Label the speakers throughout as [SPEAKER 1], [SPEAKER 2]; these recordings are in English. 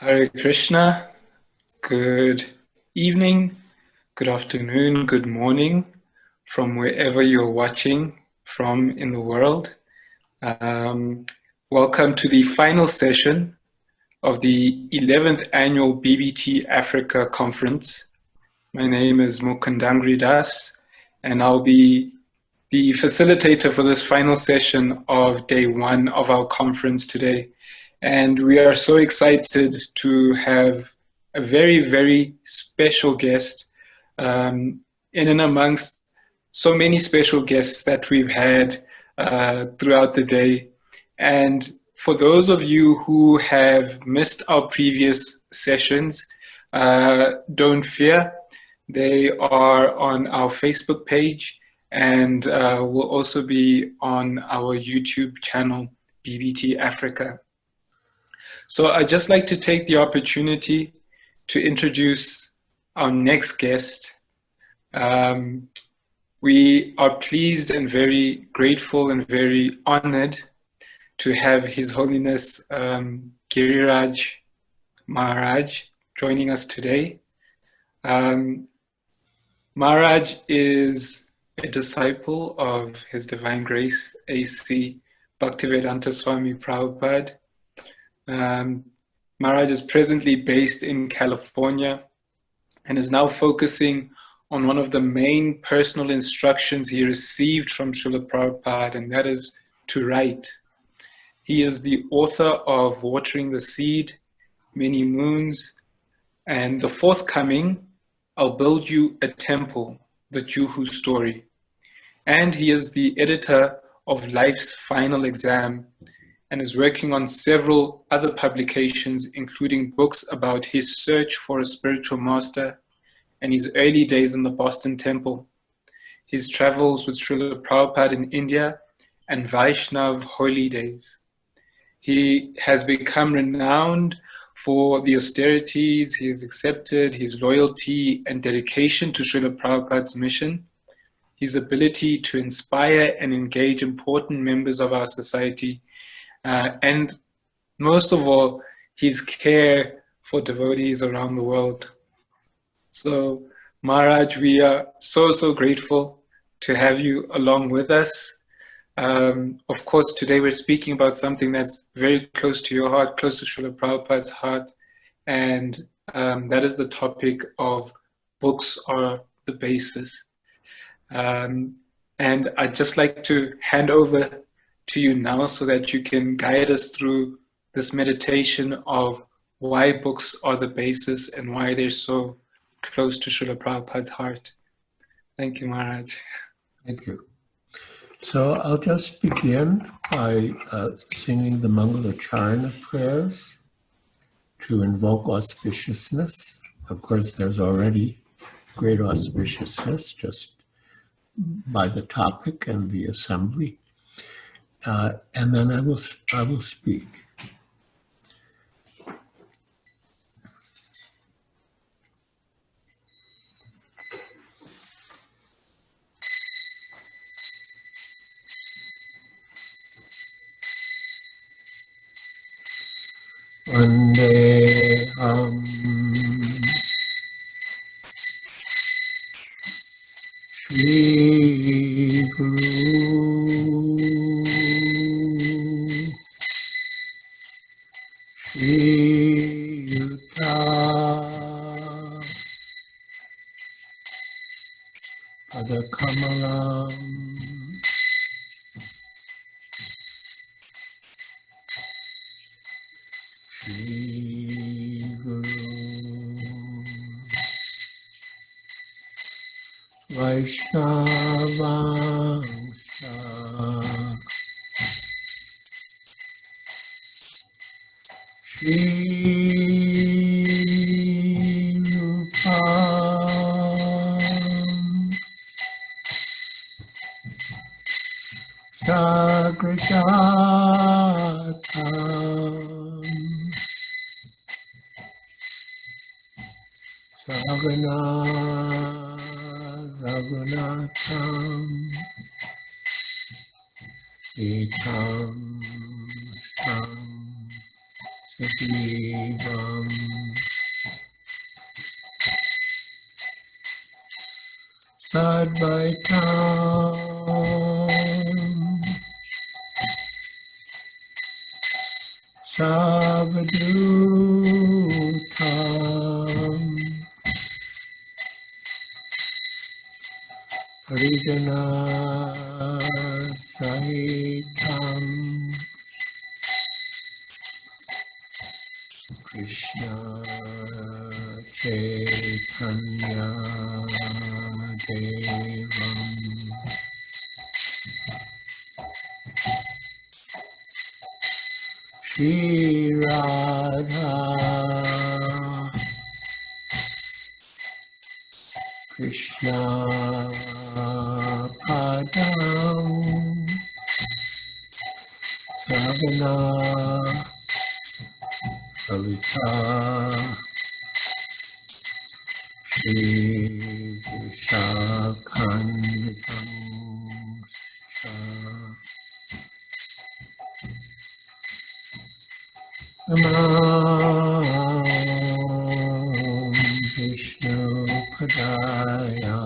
[SPEAKER 1] Hare Krishna, good evening, good afternoon, good morning from wherever you're watching from in the world. Welcome to the final session of the 11th annual BBT Africa conference. My name is Mukundangri Das, and I'll be the facilitator for this final session of day one of our conference today. And we are so excited to have a very, very special guest in and amongst so many special guests that we've had throughout the day. And for those of you who have missed our previous sessions, don't fear. They are on our Facebook page and will also be on our YouTube channel, BBT Africa. So I'd just like to take the opportunity to introduce our next guest. We are pleased and very grateful and very honored to have His Holiness Giriraj Maharaj joining us today. Maharaj is a disciple of His Divine Grace A.C. Bhaktivedanta Swami Prabhupada. Maharaja is presently based in California and is now focusing on one of the main personal instructions he received from Srila Prabhupada, and that is to write. He is the author of Watering the Seed, Many Moons, and the forthcoming, I'll Build You a Temple, the Juhu Story. And he is the editor of Life's Final Exam, and is working on several other publications, including books about his search for a spiritual master and his early days in the Boston Temple, his travels with Srila Prabhupada in India, and Vaishnav holy days. He has become renowned for the austerities he has accepted, his loyalty and dedication to Srila Prabhupada's mission, his ability to inspire and engage important members of our society, and most of all, his care for devotees around the world. So, Maharaj, we are so grateful to have you along with us. Of course, today we're speaking about something that's very close to your heart, close to Srila Prabhupada's heart, and that is the topic of books are the basis. And I'd just like to hand over to you now so that you can guide us through this meditation of why books are the basis and why they're so close to Srila Prabhupada's heart. Thank you, Maharaj.
[SPEAKER 2] Thank you. So I'll just begin by singing the Mangalacharana prayers to invoke auspiciousness. Of course, there's already great auspiciousness just by the topic and the assembly. And then I will speak. Vandeham Shri Guru Shri Yuta Padakamalam Shri Guru Vaishnavangsha Shri Rupam Sagrajatam Sagana Raghunatham Etam Stam Sajivam Sahitam Krishna Chaitanya Devam Shri Radha Krishna Padam Sagana Kavita Shri Vishakhanvitam Namah Vishnu Padaya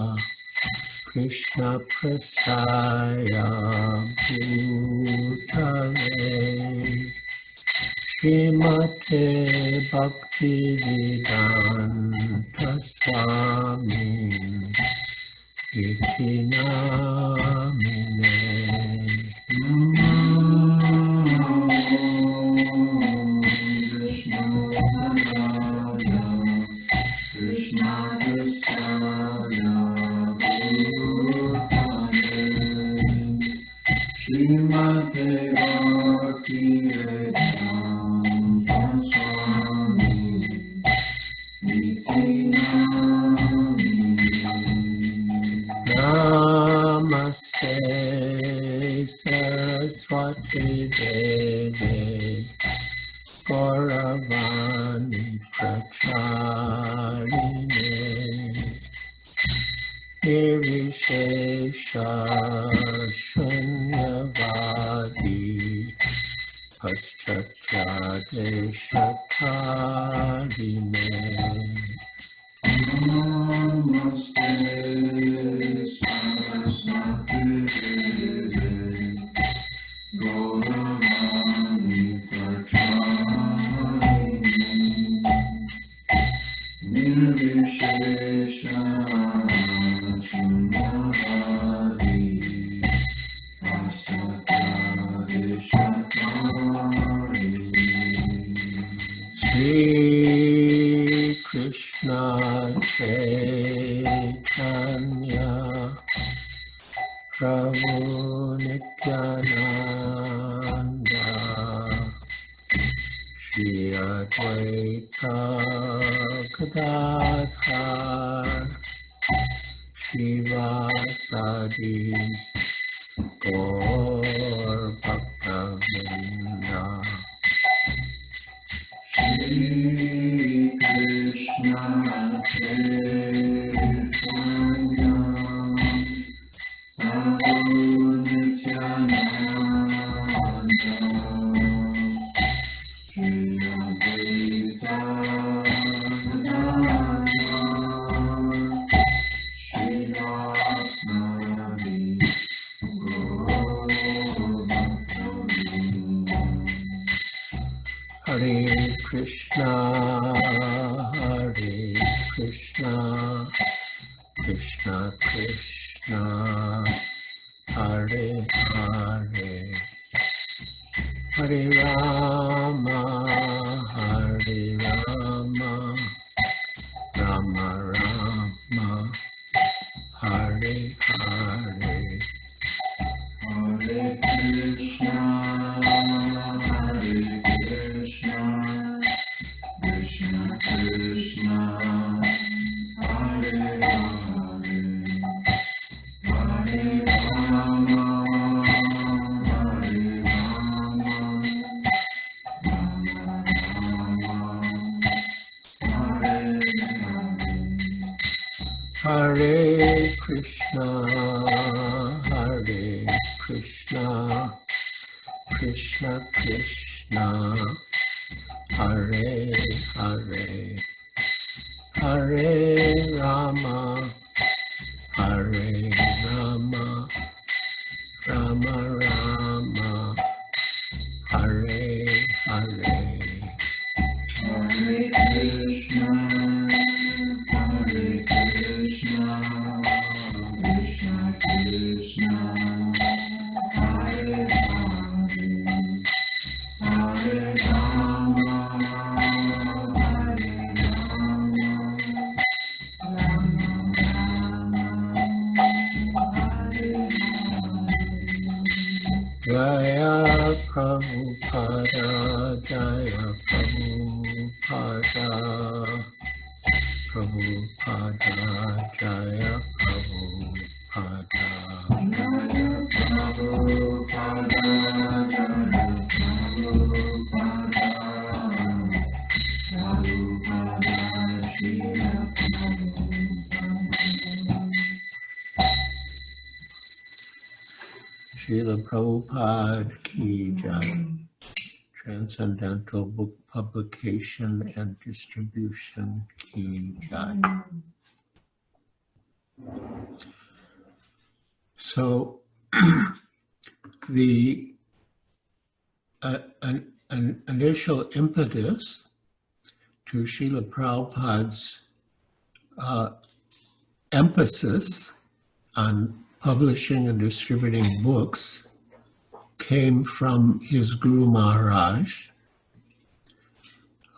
[SPEAKER 2] Krishna Prasaya Bhutale Srimate Bhakti Vedanta Swami Iti Namine Namaste Saraswati Deve Gauravani Pracharine Nirvishesha Shunyavadi Paschatyadeshatarine Krishna Chaitanya Prabhu Nityananda Shri Advaita Gadadhar Shivasadi Gaur Bhakta-vrinda Krishna Chaitanya Prabhu Nityananda Shri Advaita Gadadhar Shivasadi Gaur Bhakta-vrinda Hare Krishna, Krishna Krishna, Hare Hare, Hare Rama, Rama Rama, Hare Hare, Hare Krishna, Krishna Krishna, Hare Hare, Hare Rama, Hare Krishna, Krishna Krishna, Hare Hare, Hare Rama, Rama Rama, Hare Hare, Hare Krishna, Krishna Krishna, Jaya Prabhupada, Jaya Prabhupada, Prabhupada, Jaya Prabhupada, Jaya Prabhupada, Jaya Srila Prabhupada Ki Jai. Transcendental Book Publication and Distribution Ki Jai. So the an initial impetus to Srila Prabhupada's emphasis on publishing and distributing books came from his Guru Maharaj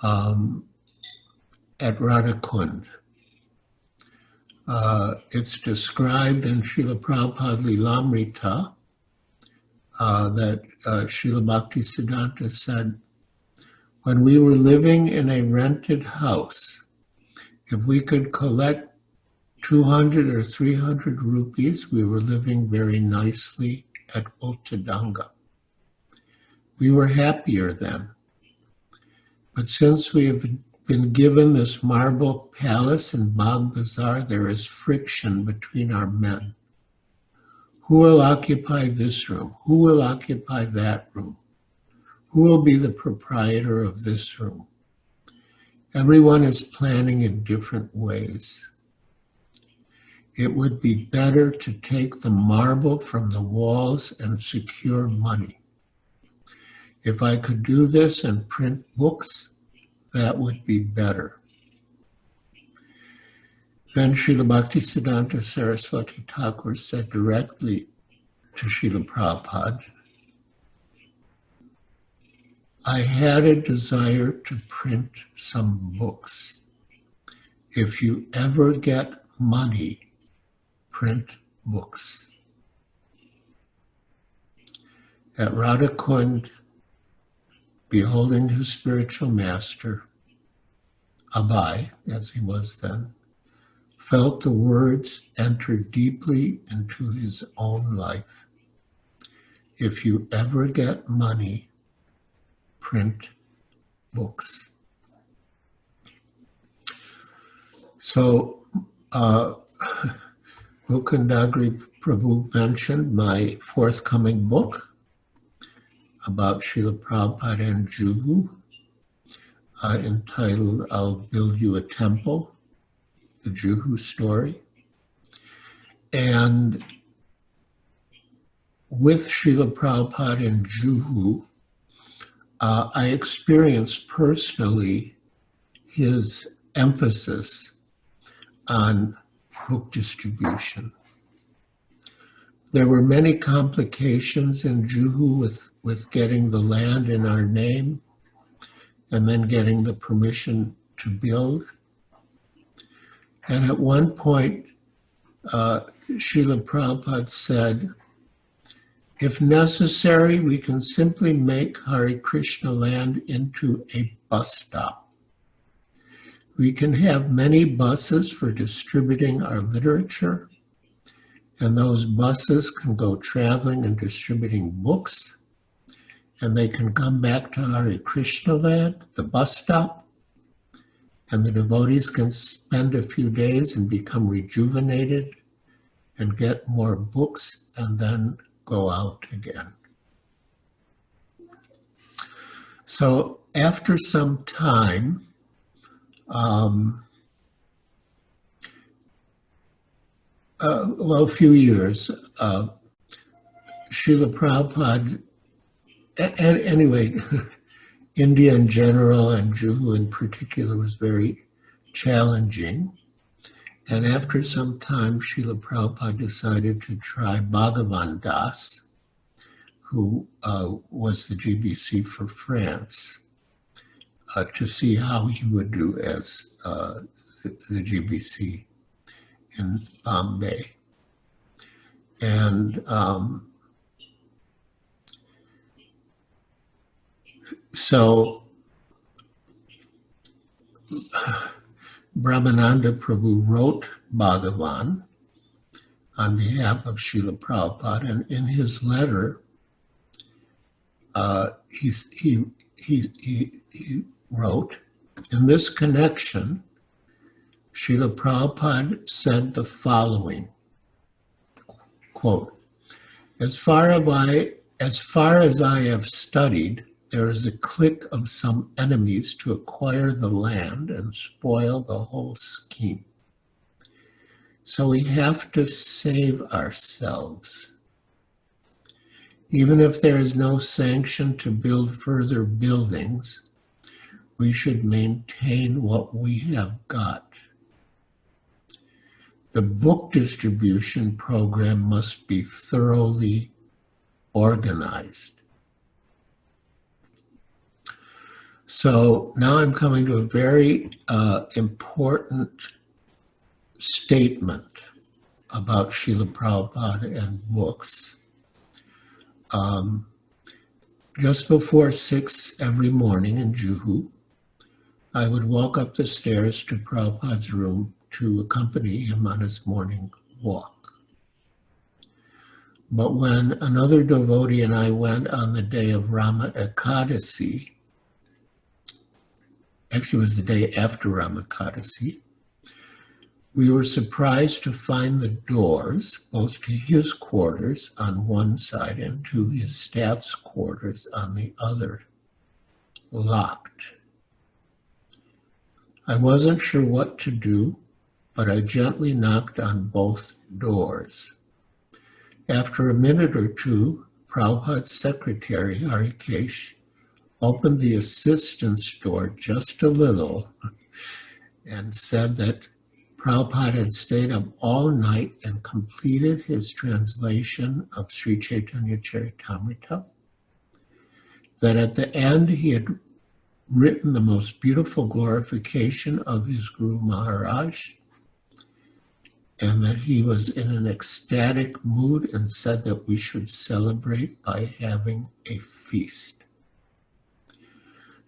[SPEAKER 2] at Radhakund. It's described in Srila Prabhupada Lilamrita that Srila Bhaktisiddhanta said, when we were living in a rented house, if we could collect 200 or 300 rupees, we were living very nicely at Ottadanga. We were happier then. But since we have been given this marble palace in Bagh Bazaar, there is friction between our men. Who will occupy this room? Who will occupy that room? Who will be the proprietor of this room? Everyone is planning in different ways. It would be better to take the marble from the walls and secure money. If I could do this and print books, that would be better. Then Srila Bhaktisiddhanta Saraswati Thakur said directly to Srila Prabhupada, I had a desire to print some books. If you ever get money, print books. At Radhakund, beholding his spiritual master, Abai, as he was then, felt the words enter deeply into his own life. If you ever get money, print books. So, Mukundagiri Prabhu mentioned my forthcoming book about Srila Prabhupada and Juhu, entitled I'll Build You a Temple, the Juhu story. And with Srila Prabhupada and Juhu, I experienced personally his emphasis on book distribution. There were many complications in Juhu with getting the land in our name and then getting the permission to build. And at one point, Srila Prabhupada said, if necessary, we can simply make Hare Krishna land into a bus stop. We can have many buses for distributing our literature, and those buses can go traveling and distributing books, and they can come back to Hare Krishna land, the bus stop, and the devotees can spend a few days and become rejuvenated and get more books and then go out again. So after some time, a few years, Srila Prabhupada, anyway, India in general and Juhu in particular was very challenging. And after some time, Srila Prabhupada decided to try Bhagavan Das, who was the GBC for France, to see how he would do as the GBC in Bombay. And So Brahmananda Prabhu wrote Bhagavan on behalf of Srila Prabhupada, and in his letter, he wrote, in this connection, Srila Prabhupada said the following, quote, as far as I have studied, there is a clique of some enemies to acquire the land and spoil the whole scheme. So we have to save ourselves. Even if there is no sanction to build further buildings, we should maintain what we have got. The book distribution program must be thoroughly organized. So now I'm coming to a very important statement about Srila Prabhupada and books. Just before 6 every morning in Juhu, I would walk up the stairs to Prabhupada's room to accompany him on his morning walk. But when another devotee and I went on the day of Rama Ekadasi, actually it was the day after Rama Ekadasi, we were surprised to find the doors, both to his quarters on one side and to his staff's quarters on the other, locked. I wasn't sure what to do, but I gently knocked on both doors. After a minute or two, Prabhupada's secretary, Harikesh, opened the assistant's door just a little and said that Prabhupada had stayed up all night and completed his translation of Sri Chaitanya Charitamrita, that at the end he had written the most beautiful glorification of his Guru Maharaj, and that he was in an ecstatic mood and said that we should celebrate by having a feast.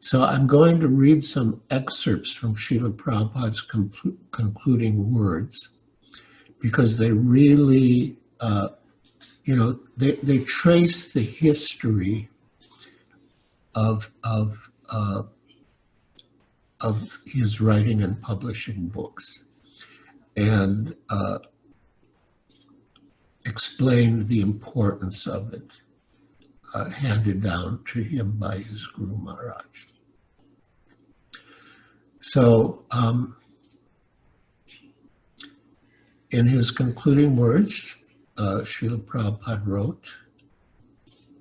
[SPEAKER 2] So I'm going to read some excerpts from Srila Prabhupada's concluding words, because they really, they trace the history of his writing and publishing books, and explained the importance of it, handed down to him by his Guru Maharaj. So, in his concluding words, Srila Prabhupada wrote,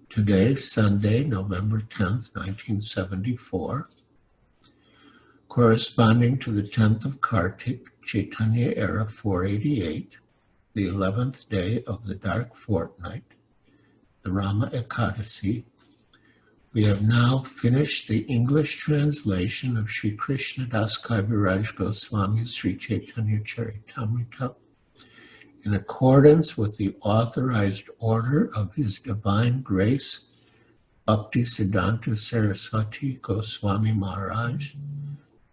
[SPEAKER 2] today, Sunday, November 10th, 1974, corresponding to the 10th of Kartik, Chaitanya era 488, the 11th day of the dark fortnight, the Rama Ekadasi, we have now finished the English translation of Sri Krishna Das Kaviraj Goswami's Sri Chaitanya Charitamrita in accordance with the authorized order of His Divine Grace, Bhakti Siddhanta Saraswati Goswami Maharaj,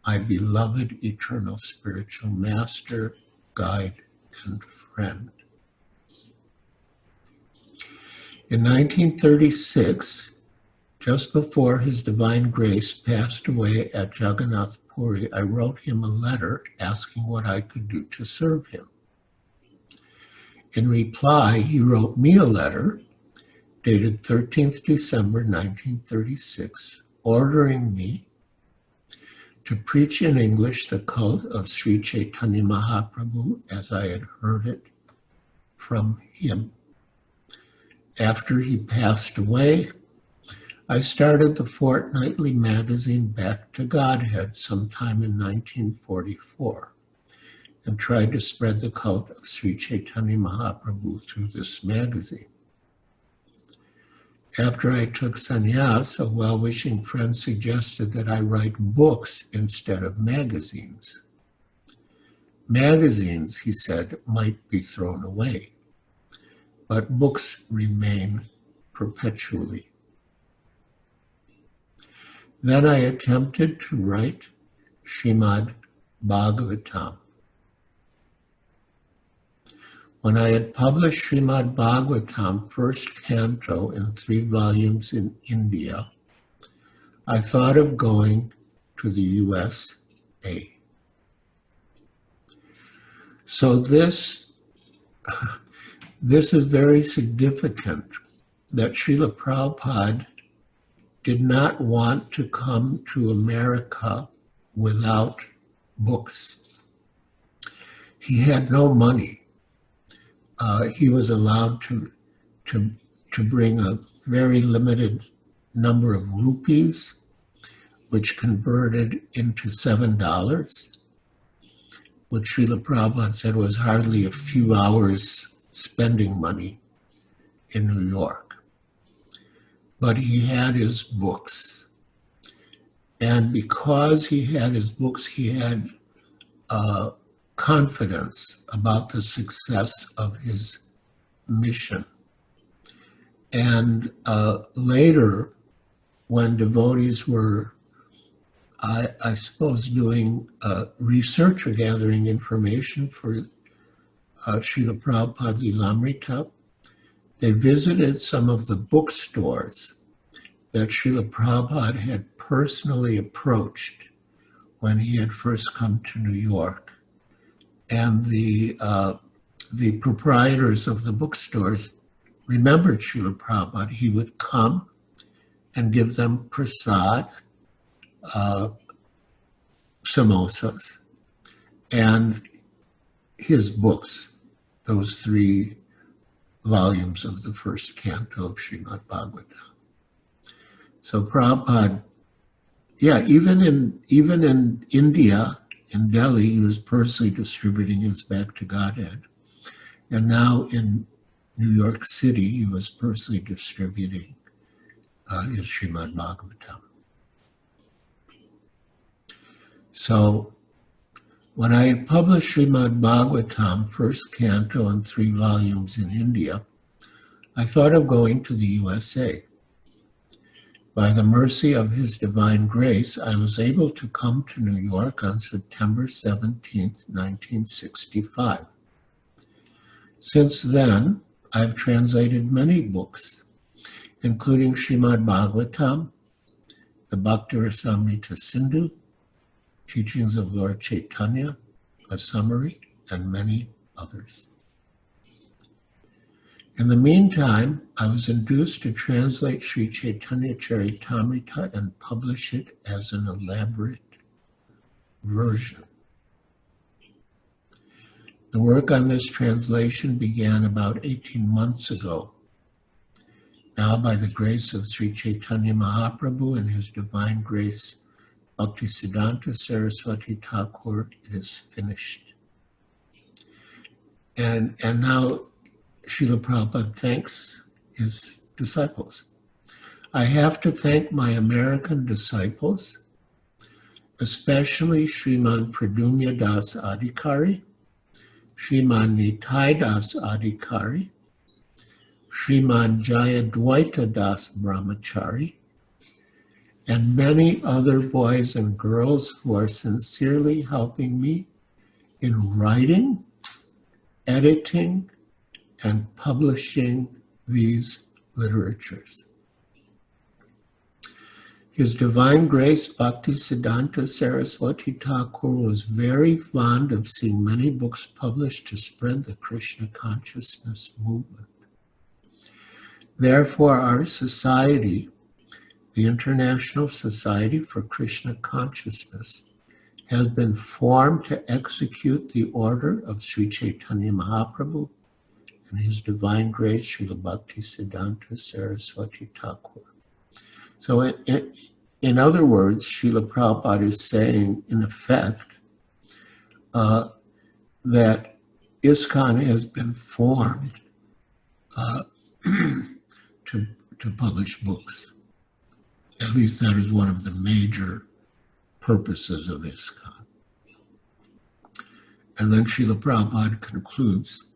[SPEAKER 2] my beloved eternal spiritual master, guide, and friend. In 1936, just before His Divine Grace passed away at Jagannath Puri, I wrote him a letter asking what I could do to serve him. In reply, he wrote me a letter dated 13th December 1936, ordering me to preach in English the cult of Sri Chaitanya Mahaprabhu as I had heard it from him. After he passed away, I started the fortnightly magazine Back to Godhead sometime in 1944 and tried to spread the cult of Sri Chaitanya Mahaprabhu through this magazine. After I took sannyas, a well-wishing friend suggested that I write books instead of magazines. Magazines, he said, might be thrown away, but books remain perpetually. Then I attempted to write Srimad Bhagavatam. When I had published Srimad Bhagavatam, first canto in 3 volumes in India, I thought of going to the USA. So this is very significant, that Srila Prabhupada did not want to come to America without books. He had no money. He was allowed to bring a very limited number of rupees, which converted into $7, which Srila Prabhupada said was hardly a few hours spending money in New York. But he had his books. And because he had his books, he had confidence about the success of his mission. And later, when devotees were, I suppose, doing research or gathering information for Srila Prabhupada Lilamrita, they visited some of the bookstores that Srila Prabhupada had personally approached when he had first come to New York. And the proprietors of the bookstores remembered Srila Prabhupada. He would come and give them prasad, samosas, and his books, those 3 volumes of the first canto of Srimad Bhagavatam. So Prabhupada, even in India, in Delhi, he was personally distributing his Back to Godhead. And now in New York City, he was personally distributing his Srimad Bhagavatam. So when I had published Srimad Bhagavatam, first canto and 3 volumes in India, I thought of going to the USA. By the mercy of His divine grace, I was able to come to New York on September 17th, 1965. Since then, I've translated many books, including Srimad Bhagavatam, the Bhakti Rasamrita Sindhu, Teachings of Lord Chaitanya, a summary, and many others. In the meantime, I was induced to translate Sri Chaitanya Charitamrita and publish it as an elaborate version. The work on this translation began about 18 months ago. Now, by the grace of Sri Chaitanya Mahaprabhu and His divine grace, Bhaktisiddhanta Saraswati Thakur, it is finished. And now Srila Prabhupada thanks his disciples. I have to thank my American disciples, especially Sriman Pradumya Das Adhikari, Sriman Nitai Das Adhikari, Sriman Jayadvaita Das Brahmachari, and many other boys and girls who are sincerely helping me in writing, editing, and publishing these literatures. His Divine Grace Bhaktisiddhanta Saraswati Thakur was very fond of seeing many books published to spread the Krishna consciousness movement. Therefore, our society, the International Society for Krishna Consciousness, has been formed to execute the order of Sri Chaitanya Mahaprabhu and His Divine Grace Srila Bhaktisiddhanta Saraswati Thakur. So in other words, Srila Prabhupada is saying, in effect, that ISKCON has been formed to publish books. At least that is one of the major purposes of ISKCON. And then Srila Prabhupada concludes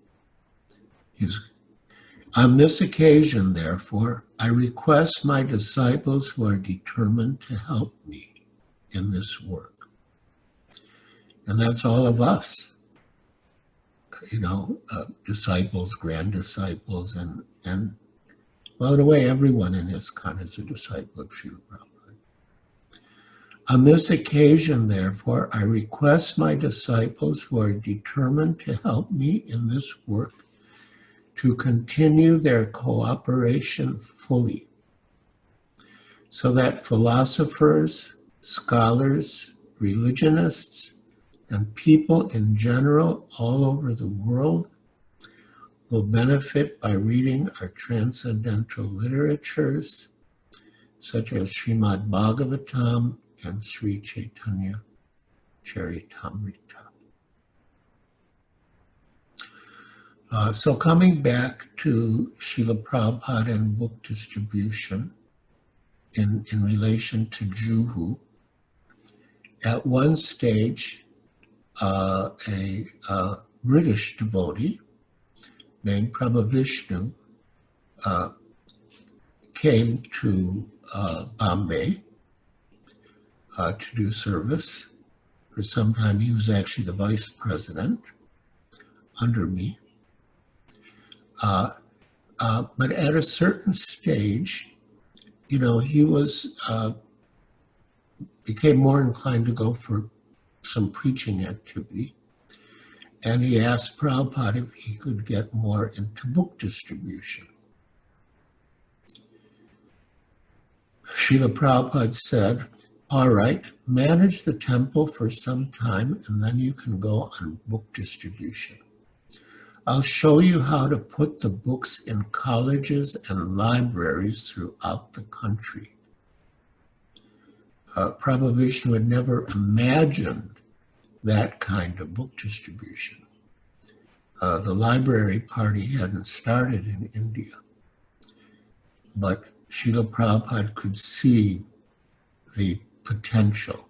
[SPEAKER 2] On this occasion, therefore, I request my disciples who are determined to help me in this work. And that's all of us, disciples, grand disciples, and well, in a way, everyone in ISKCON is a disciple of Srila Prabhupada. On this occasion, therefore, I request my disciples who are determined to help me in this work to continue their cooperation fully, so that philosophers, scholars, religionists, and people in general all over the world will benefit by reading our transcendental literatures, such as Srimad Bhagavatam and Sri Chaitanya Charitamrita. So coming back to Srila Prabhupada and book distribution in relation to Juhu, at one stage, a British devotee named Prabhavishnu came to Bombay to do service. For some time, he was actually the vice president under me. But at a certain stage, he became more inclined to go for some preaching activity. And he asked Prabhupada if he could get more into book distribution. Srila Prabhupada said, all right, manage the temple for some time and then you can go on book distribution. I'll show you how to put the books in colleges and libraries throughout the country. Prabhavishnu had never imagined that kind of book distribution. The library party hadn't started in India, but Srila Prabhupada could see the potential.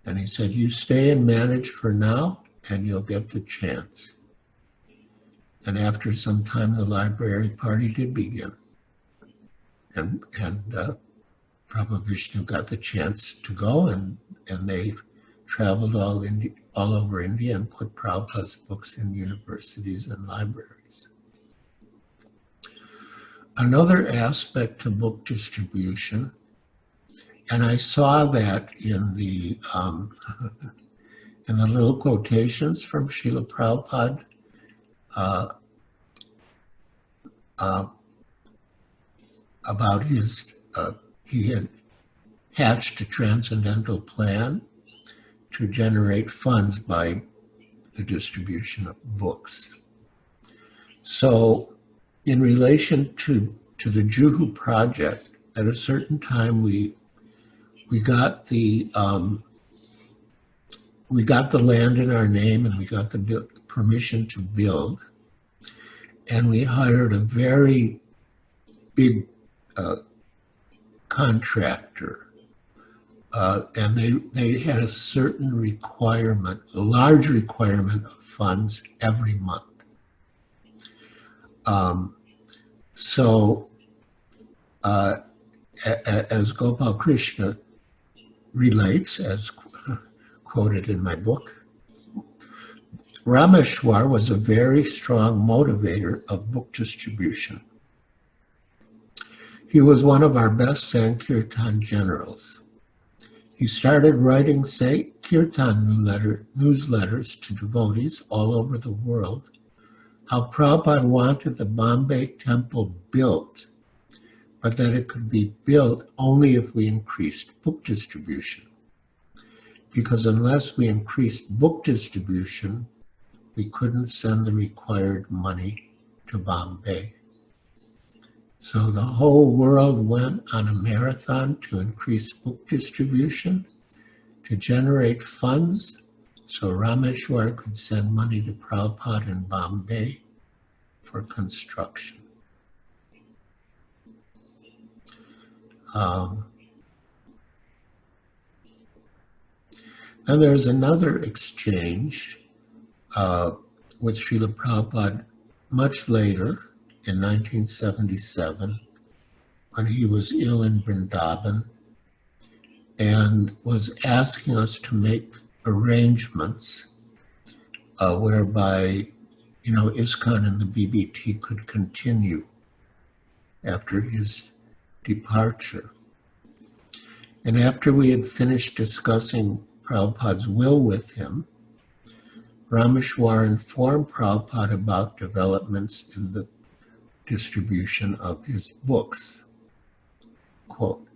[SPEAKER 2] And he said, you stay and manage for now, and you'll get the chance. And after some time, the library party did begin. And Prabhavishnu got the chance to go, and they traveled all over India and put Prabhupada's books in universities and libraries. Another aspect to book distribution, and I saw that in the little quotations from Srila Prabhupada about he had hatched a transcendental plan to generate funds by the distribution of books. So in relation to the Juhu project, at a certain time we got the land in our name and we got the permission to build, and we hired a very big contractor. And they had a certain requirement, a large requirement of funds every month. As Gopal Krishna relates, as quoted in my book, Rameshwar was a very strong motivator of book distribution. He was one of our best Sankirtan generals. He started writing Kirtan newsletters to devotees all over the world, how Prabhupada wanted the Bombay temple built, but that it could be built only if we increased book distribution. Because unless we increased book distribution, we couldn't send the required money to Bombay. So the whole world went on a marathon to increase book distribution, to generate funds, so Rameshwar could send money to Prabhupada in Bombay for construction. And there's another exchange with Srila Prabhupada much later, in 1977 when he was ill in Vrindavan and was asking us to make arrangements whereby, ISKCON and the BBT could continue after his departure. And after we had finished discussing Prabhupada's will with him, Rameshwar informed Prabhupada about developments in the distribution of his books. Quote,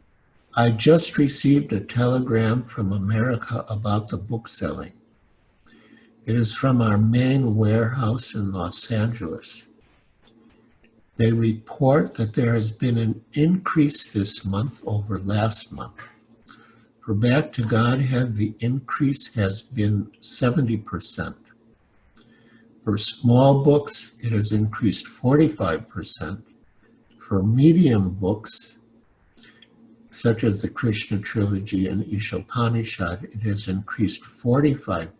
[SPEAKER 2] I just received a telegram from America about the book selling. It is from our main warehouse in Los Angeles. They report that there has been an increase this month over last month. For Back to Godhead, the increase has been 70%. For small books, it has increased 45%. For medium books, such as the Krishna Trilogy and Ishopanishad, it has increased 45%.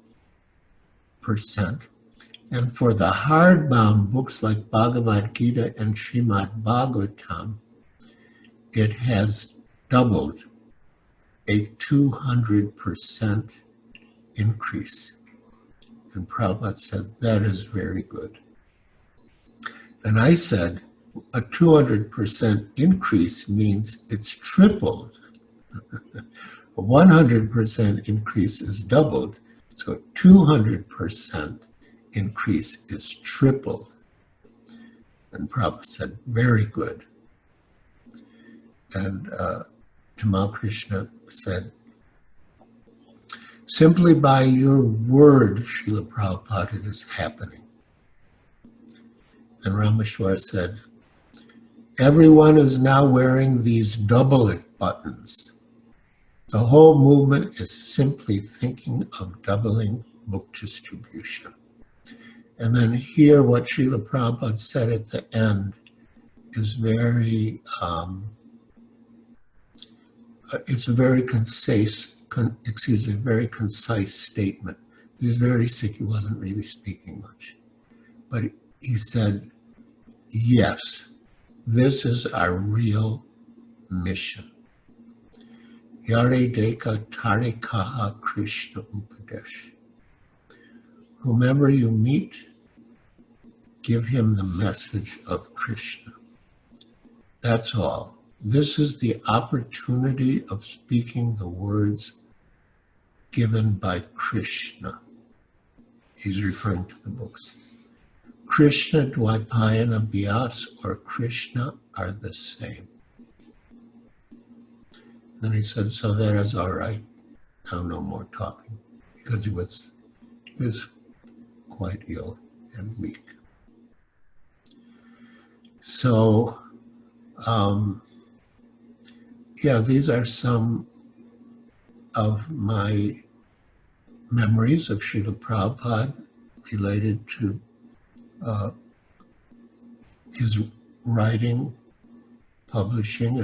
[SPEAKER 2] And for the hardbound books like Bhagavad Gita and Srimad Bhagavatam, it has doubled, a 200% increase. And Prabhupada said, that is very good. And I said, a 200% increase means it's tripled. A 100% increase is doubled. So a 200% increase is tripled. And Prabhupada said, very good. And Tamal Krishna said, simply by your word, Srila Prabhupada, it is happening. And Rameshwar said, everyone is now wearing these double it buttons. The whole movement is simply thinking of doubling book distribution. And then here, what Srila Prabhupada said at the end is very, it's a very concise, very concise statement. He was very sick, he wasn't really speaking much. But he said, yes, this is our real mission. Yare Deka Tare Kaha Krishna Upadesh. Whomever you meet, give him the message of Krishna. That's all. This is the opportunity of speaking the words given by Krishna. He's referring to the books. Krishna, Dvaipayana, Vyas, or Krishna are the same. Then he said, so that is all right. Now no more talking, because he was quite ill and weak. So, yeah, these are some of my memories of Srila Prabhupada related to his writing, publishing,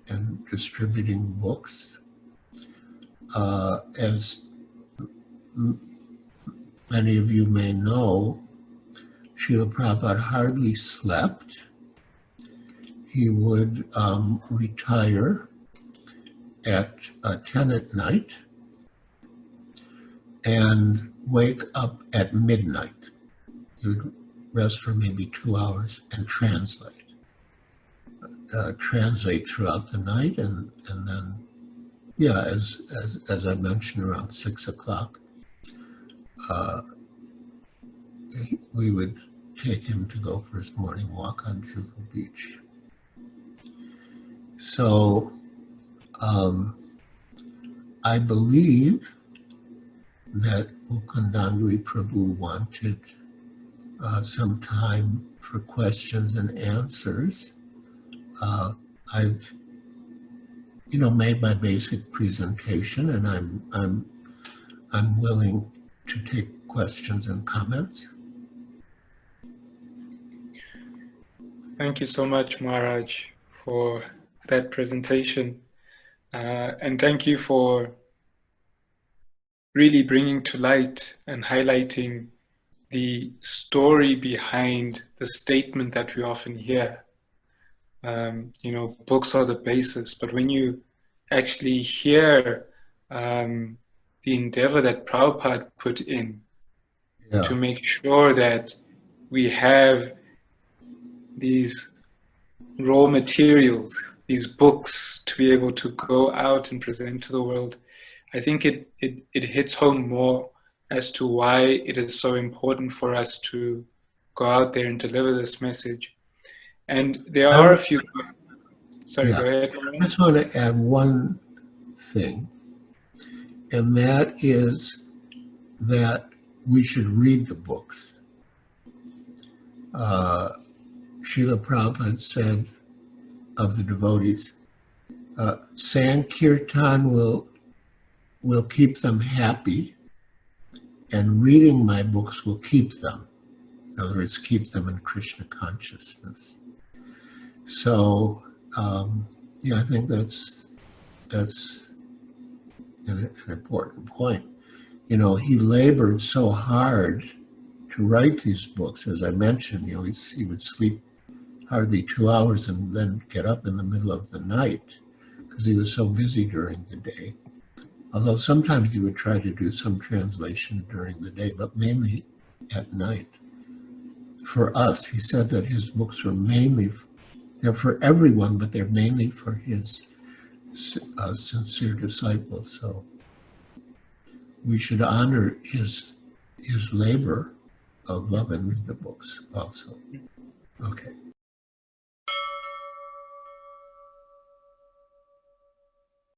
[SPEAKER 2] and distributing books. As many of you may know, Srila Prabhupada hardly slept. He would retire at 10 at night and wake up at midnight. He would rest for maybe 2 hours and translate throughout the night, and then, yeah, as I mentioned, around 6 o'clock, we would take him to go for his morning walk on Juhu Beach. So I believe that Mukundangri Prabhu wanted some time for questions and answers. I've, made my basic presentation, and I'm willing to take questions and comments.
[SPEAKER 1] Thank you so much, Maharaj, for that presentation. And thank you for really bringing to light and highlighting the story behind the statement that we often hear. Books are the basis, but when you actually hear the endeavor that Prabhupada put in to make sure that we have these raw materials, these books, to be able to go out and present to the world, I think it hits home more as to why it is so important for us to go out there and deliver this message. And there are a few... Sorry, go ahead.
[SPEAKER 2] I just want to add one thing, and that is that we should read the books. Srila Prabhupada said of the devotees, Sankirtan will keep them happy, and reading my books will keep them. In other words, keep them in Krishna consciousness. So, I think that's an important point. He labored so hard to write these books. As I mentioned, he would sleep hardly 2 hours and then get up in the middle of the night because he was so busy during the day. Although sometimes he would try to do some translation during the day, but mainly at night. For us, he said that his books were they're for everyone, but they're mainly for his sincere disciples. So we should honor his labor of love and read the books also. Okay.